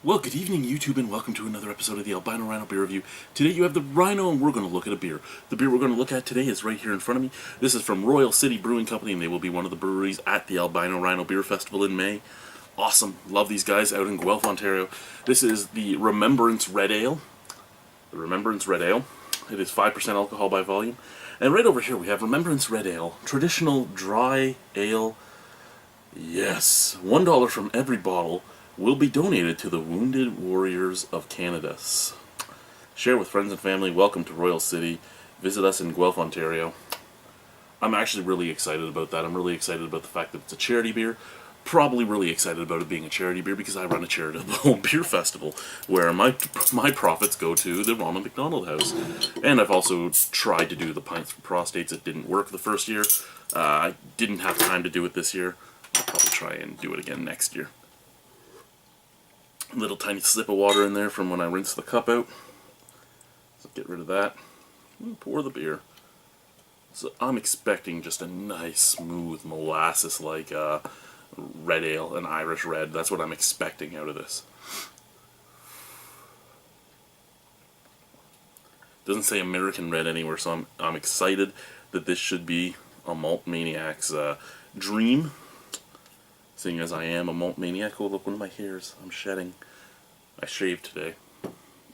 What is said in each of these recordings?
Well, good evening, YouTube, and welcome to another episode of the Albino Rhino Beer Review. Today you have the Rhino, and we're going to look at a beer. The beer we're going to look at today is right here in front of me. This is from Royal City Brewing Company, and they will be one of the breweries at the Albino Rhino Beer Festival in May. Awesome. Love these guys out in Guelph, Ontario. This is the Remembrance Red Ale. The Remembrance Red Ale. It is 5% alcohol by volume. And right over here we have Remembrance Red Ale. Traditional dry ale. Yes. $1 from every bottle will be donated to the Wounded Warriors of Canada. Share with friends and family. Welcome to Royal City. Visit us in Guelph, Ontario. I'm actually really excited about that. I'm really excited about the fact that it's a charity beer. Probably really excited about it being a charity beer because I run a charitable beer festival where my profits go to the Ronald McDonald House. And I've also tried to do the Pints for Prostates. It didn't work the first year. I didn't have time to do it this year. I'll probably try and do it again next year. Little tiny sip of water in there from when I rinsed the cup out. So get rid of that. And pour the beer. So I'm expecting just a nice, smooth, molasses-like red ale, an Irish red. That's what I'm expecting out of this. Doesn't say American red anywhere, so I'm excited that this should be a Malt Maniac's dream. Seeing as I am a malt maniac. Oh, look, one of my hairs. I'm shedding. I shaved today,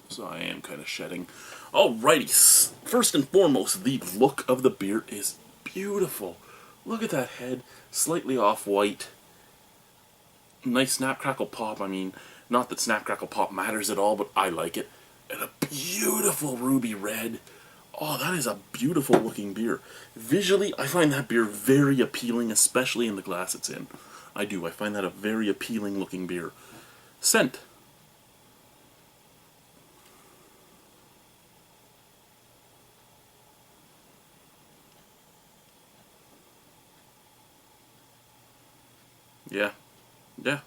so I am kind of shedding. Alrighty, first and foremost, the look of the beer is beautiful. Look at that head, slightly off-white. Nice snap, crackle, pop. I mean, not that snap, crackle, pop matters at all, but I like it. And a beautiful ruby red. Oh, that is a beautiful looking beer. Visually, I find that beer very appealing, especially in the glass it's in. I do. I find that a very appealing looking beer. Scent. Yeah. Yeah.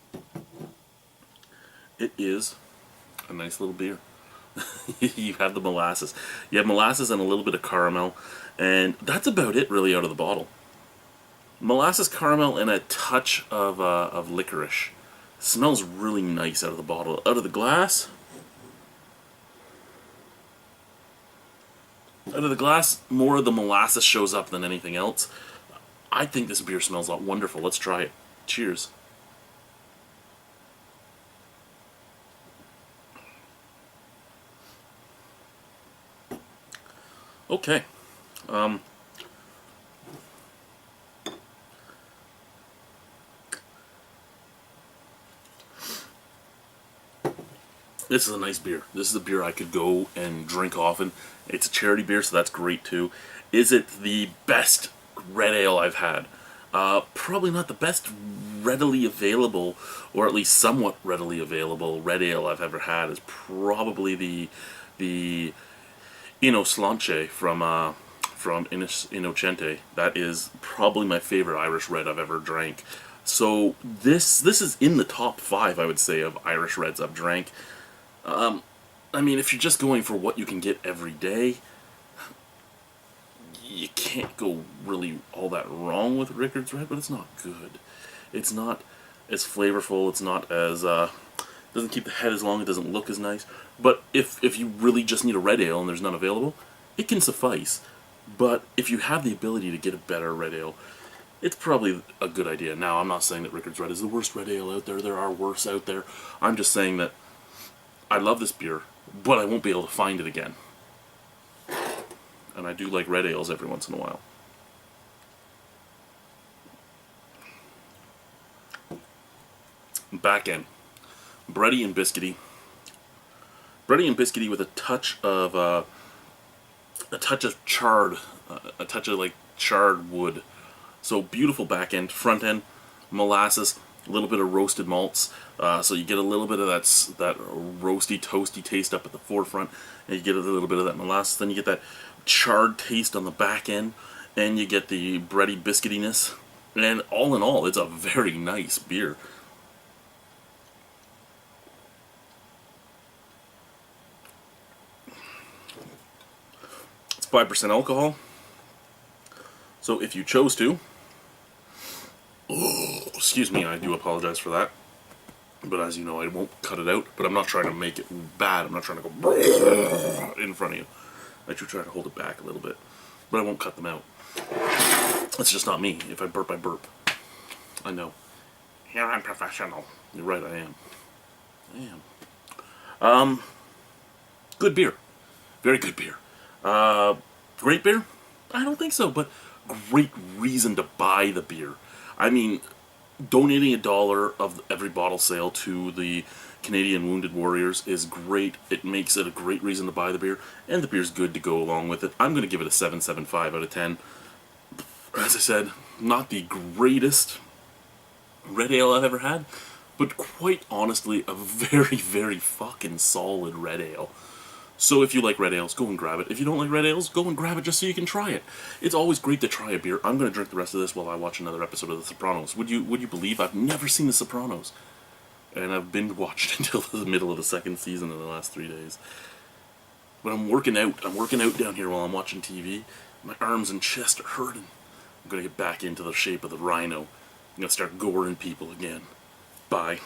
It is a nice little beer. You have the molasses. You have molasses and a little bit of caramel. And that's about it really out of the bottle. Molasses, caramel, and a touch of licorice. Smells really nice out of the bottle. Out of the glass, more of the molasses shows up than anything else. I think this beer smells wonderful. Let's try it. Cheers. Okay. This is a nice beer. This is a beer I could go and drink often. It's a charity beer, so that's great too. Is it the best red ale I've had? Probably not the best readily available, or at least somewhat readily available red ale I've ever had. Is probably the Inoslance from Innocente. That is probably my favorite Irish red I've ever drank. So this is in the top 5, I would say, of Irish reds I've drank. I mean, if you're just going for what you can get every day, you can't go really all that wrong with Rickard's Red, but it's not good. It's not as flavorful, it's not as, doesn't keep the head as long, it doesn't look as nice. But if you really just need a red ale and there's none available, it can suffice. But if you have the ability to get a better red ale, it's probably a good idea. Now, I'm not saying that Rickard's Red is the worst red ale out there. There are worse out there. I'm just saying that I love this beer, but I won't be able to find it again. And I do like red ales every once in a while. Back end. Bready and biscuity. Bready and biscuity with a touch of charred, a touch of like charred wood. So beautiful back end. Front end, molasses, a little bit of roasted malts, so you get a little bit of that roasty, toasty taste up at the forefront, and you get a little bit of that molasses. Then you get that charred taste on the back end, and you get the bready biscuitiness. And all in all, it's a very nice beer. It's 5% alcohol, so if you chose to, excuse me, I do apologize for that. But as you know, I won't cut it out, but I'm not trying to make it bad. I'm not trying to go in front of you. I should try to hold it back a little bit, but I won't cut them out. That's just not me. If I burp, I burp. I know. Here I'm professional. You're right, I am. Good beer. Very good beer. Great beer? I don't think so, but great reason to buy the beer. I mean, donating $1 of every bottle sale to the Canadian Wounded Warriors is great. It makes it a great reason to buy the beer, and the beer's good to go along with it. I'm going to give it a 7.75 out of 10. As I said, not the greatest red ale I've ever had, but quite honestly, a very, very fucking solid red ale. So if you like red ales, go and grab it. If you don't like red ales, go and grab it just so you can try it. It's always great to try a beer. I'm going to drink the rest of this while I watch another episode of The Sopranos. Would you believe I've never seen The Sopranos? And I've been watched until the middle of the second season in the last 3 days. But I'm working out. I'm working out down here while I'm watching TV. My arms and chest are hurting. I'm going to get back into the shape of the rhino. I'm going to start goring people again. Bye.